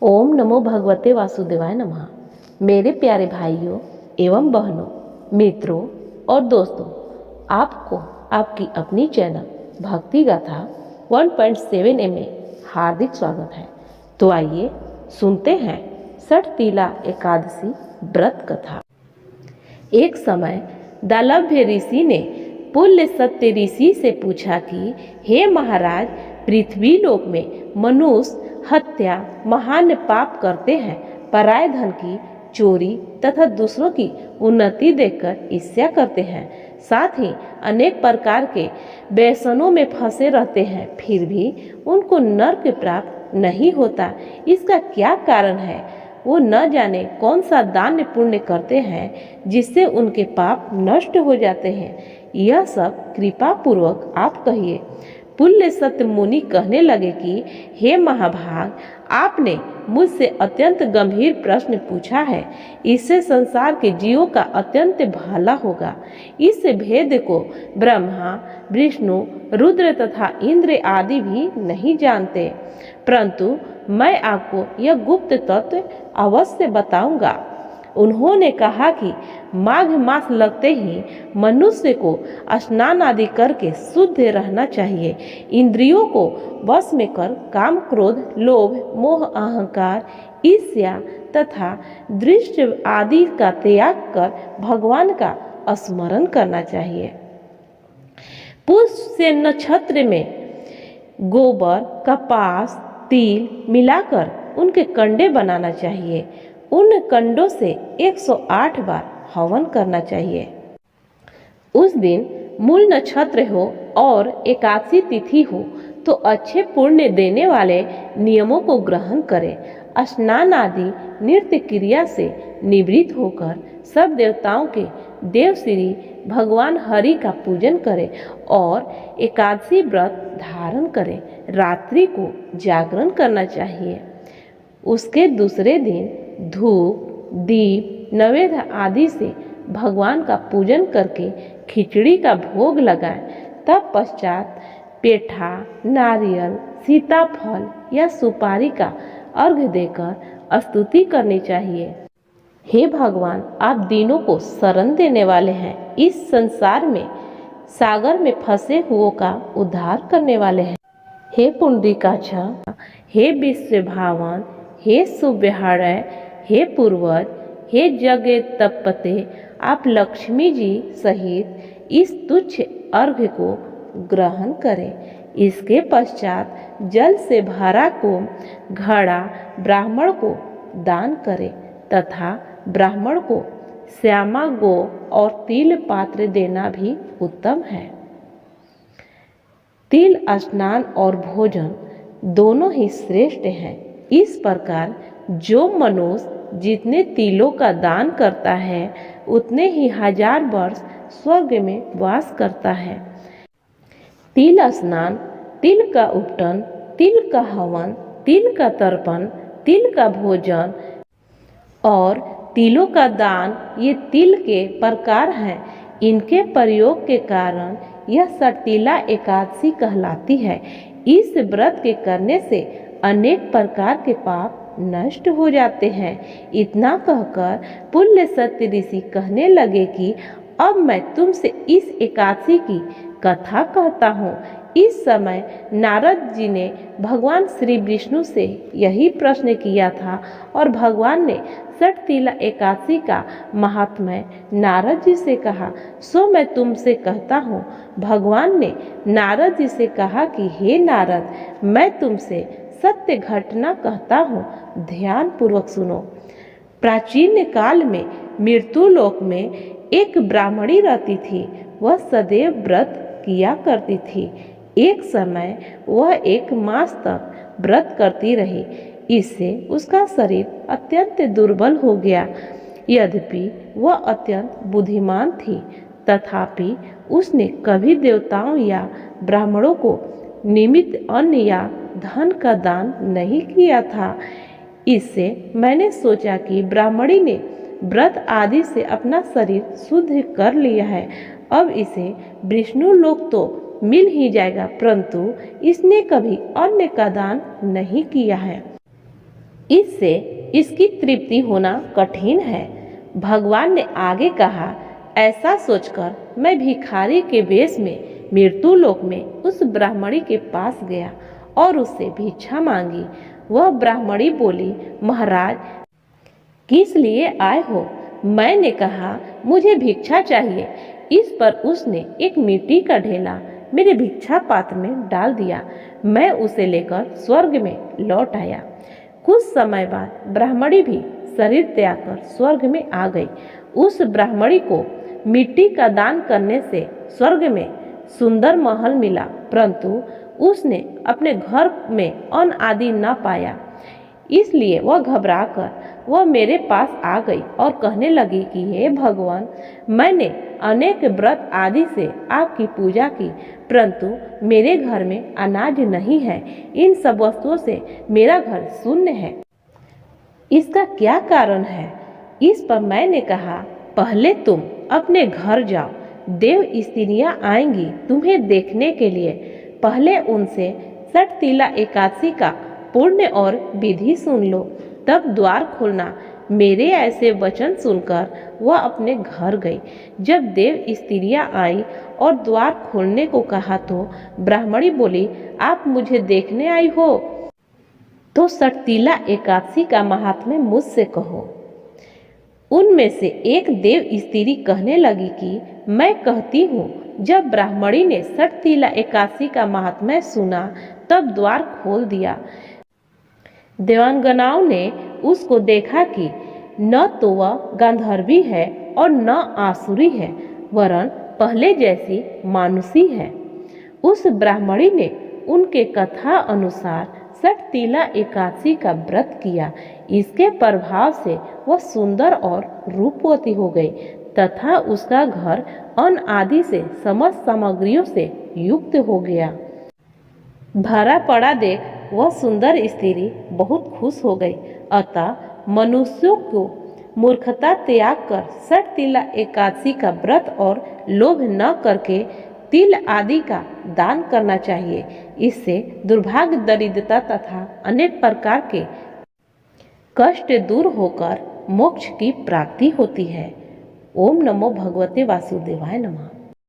ओम नमो भगवते वासुदेवाय नमः। मेरे प्यारे भाइयों एवं बहनों, मित्रों और दोस्तों, आपको आपकी अपनी चैनल भक्ति गाथा 1.7 में हार्दिक स्वागत है। तो आइए सुनते हैं षटतिला एकादशी व्रत कथा। एक समय दालभ्य ऋषि ने पुल्य सत्य ऋषि से पूछा कि हे महाराज, पृथ्वी लोक में मनुष्य हत्या महान पाप करते हैं, पराये धन की चोरी तथा दूसरों की उन्नति देखकर ईर्ष्या करते हैं, साथ ही अनेक प्रकार के व्यसनों में फंसे रहते हैं, फिर भी उनको नर्क प्राप्त नहीं होता। इसका क्या कारण है? वो न जाने कौन सा दान पुण्य करते हैं जिससे उनके पाप नष्ट हो जाते हैं। यह सब कृपा पूर्वक आप कहिए। पुल्य सत्य मुनि कहने लगे कि हे महाभाग, आपने मुझसे अत्यंत गंभीर प्रश्न पूछा है। इससे संसार के जीवों का अत्यंत भला होगा। इस भेद को ब्रह्मा, विष्णु, रुद्र तथा इंद्र आदि भी नहीं जानते, परंतु मैं आपको यह गुप्त तत्व अवश्य बताऊंगा। उन्होंने कहा कि माघ मास लगते ही मनुष्य को स्नान आदि करके शुद्ध रहना चाहिए। इंद्रियों को वश में कर काम, क्रोध, लोभ, मोह, अहंकार, ईर्ष्या तथा दृष्टि आदि का त्याग कर भगवान का स्मरण करना चाहिए। पुष्य नक्षत्र में गोबर, कपास, तिल मिलाकर उनके कंडे बनाना चाहिए। उन कंडों से 108 बार हवन करना चाहिए। उस दिन मूल नक्षत्र हो और एकादशी तिथि हो तो अच्छे पुण्य देने वाले नियमों को ग्रहण करें। स्नान आदि नित्य क्रिया से निवृत्त होकर सब देवताओं के देव श्री भगवान हरि का पूजन करें और एकादशी व्रत धारण करें। रात्रि को जागरण करना चाहिए। उसके दूसरे दिन धूप, दीप, नैवेद्य आदि से भगवान का पूजन करके खिचड़ी का भोग लगाएं। तब पश्चात पेठा, नारियल, सीताफल या सुपारी का अर्घ्य देकर स्तुति करनी चाहिए। हे भगवान, आप दीनों को शरण देने वाले हैं। इस संसार में सागर में फंसे हुओं का उद्धार करने वाले हैं। हे पुंडरीकाक्ष, हे विश्व भावन, हे सुव्यहारय, हे पूर्वज, हे जगत तपते, आप लक्ष्मी जी सहित इस तुच्छ अर्घ्य को ग्रहण करें। इसके पश्चात जल से भरा को घड़ा ब्राह्मण को दान करें तथा ब्राह्मण को श्यामा गो और तिल पात्र देना भी उत्तम है। तिल स्नान और भोजन दोनों ही श्रेष्ठ हैं। इस प्रकार जो मनुष्य जितने तिलों का दान करता है उतने ही 1000 वर्ष स्वर्ग में वास करता है। तिल स्नान, तिल का उपटन, तिल का हवन, तिल का तर्पण, तिल का भोजन और तिलों का दान, ये तिल के प्रकार हैं। इनके प्रयोग के कारण यह षटतिला एकादशी कहलाती है। इस व्रत के करने से अनेक प्रकार के पाप नष्ट हो जाते हैं। इतना कहकर पुल्य सत्य ऋषि कहने लगे कि अब मैं तुमसे इस एकादशी की कथा कहता हूँ। इस समय नारद जी ने भगवान श्री विष्णु से यही प्रश्न किया था और भगवान ने षटतिला एकादशी का महात्म्य नारद जी से कहा। सो मैं तुमसे कहता हूँ। भगवान ने नारद जी से कहा कि हे नारद, मैं तुमसे सत्य घटना कहता हूँ, ध्यान पूर्वक सुनो। प्राचीन काल में मृत्यु लोक में एक ब्राह्मणी रहती थी। वह सदैव व्रत किया करती थी। एक समय वह 1 मास तक व्रत करती रही। इससे उसका शरीर अत्यंत दुर्बल हो गया। यद्यपि वह अत्यंत बुद्धिमान थी, तथापि उसने कभी देवताओं या ब्राह्मणों को निमित्त अन्न या धन का दान नहीं किया था। इससे मैंने सोचा कि ब्राह्मणी ने व्रत आदि से अपना शरीर शुद्ध कर लिया है। अब इसे विष्णु लोक तो मिल ही जाएगा, परंतु इसने कभी अन्न का दान नहीं किया है। इससे इसकी तृप्ति होना कठिन है। भगवान ने आगे कहा, ऐसा सोचकर मैं भिखारी के वेश में मृत्यु लोक में उस ब्राह्मणी के पास गया और उससे भिक्षा मांगी। वह ब्राह्मणी बोली, महाराज किस लिए आए हो? मैंने कहा, मुझे भिक्षा चाहिए। इस पर उसने एक मिट्टी का ढेला मेरे भिक्षा पात्र में डाल दिया। मैं उसे लेकर स्वर्ग में लौट आया। कुछ समय बाद ब्राह्मणी भी शरीर त्याग कर स्वर्ग में आ गई। उस ब्राह्मणी को मिट्टी का दान करने से स्वर्ग में सुंदर महल मिला, परंतु उसने अपने घर में अन्न आदि न पाया। इसलिए वह घबराकर वह मेरे पास आ गई और कहने लगी कि हे भगवान, मैंने अनेक व्रत आदि से आपकी पूजा की, परंतु मेरे घर में अनाज नहीं है। इन सब वस्तुओं से मेरा घर शून्य है। इसका क्या कारण है? इस पर मैंने कहा, पहले तुम अपने घर जाओ। देव स्त्रियां आएंगी तुम्हें देखने के लिए। पहले उनसे षटतिला एकादशी का पुण्य और विधि सुन लो, तब द्वार खोलना। मेरे ऐसे वचन सुनकर वह अपने घर गई। जब देव स्त्रियां आई और द्वार खोलने को कहा तो ब्राह्मणी बोली, आप मुझे देखने आई हो तो षटतिला एकादशी का महात्म्य मुझसे कहो। उनमें से एक देव स्त्री कहने लगी कि मैं कहती हूँ। जब ब्राह्मणी ने षटतिला एकादशी का महात्म्य सुना तब द्वार खोल दिया। देवांगनाओं ने उसको देखा कि न तो वह गांधर्वी है और न आसुरी है, वरन पहले जैसी मानुषी है। उस ब्राह्मणी ने उनके कथा अनुसार षटतिला एकादशी का व्रत किया। इसके प्रभाव से वह सुंदर और रूपवती हो गई तथा उसका घर अन्न आदि से समस्त सामग्रियों से युक्त हो गया। भरा पड़ा देख वह सुंदर स्त्री बहुत खुश हो गई। अतः मनुष्यों को मूर्खता त्याग कर षटतिला एकादशी का व्रत और लोभ न करके तिल आदि का दान करना चाहिए। इससे दुर्भाग्य, दरिद्रता तथा अनेक प्रकार के कष्ट दूर होकर मोक्ष की प्राप्ति होती है। ओम नमो भगवते वासुदेवाय नमः।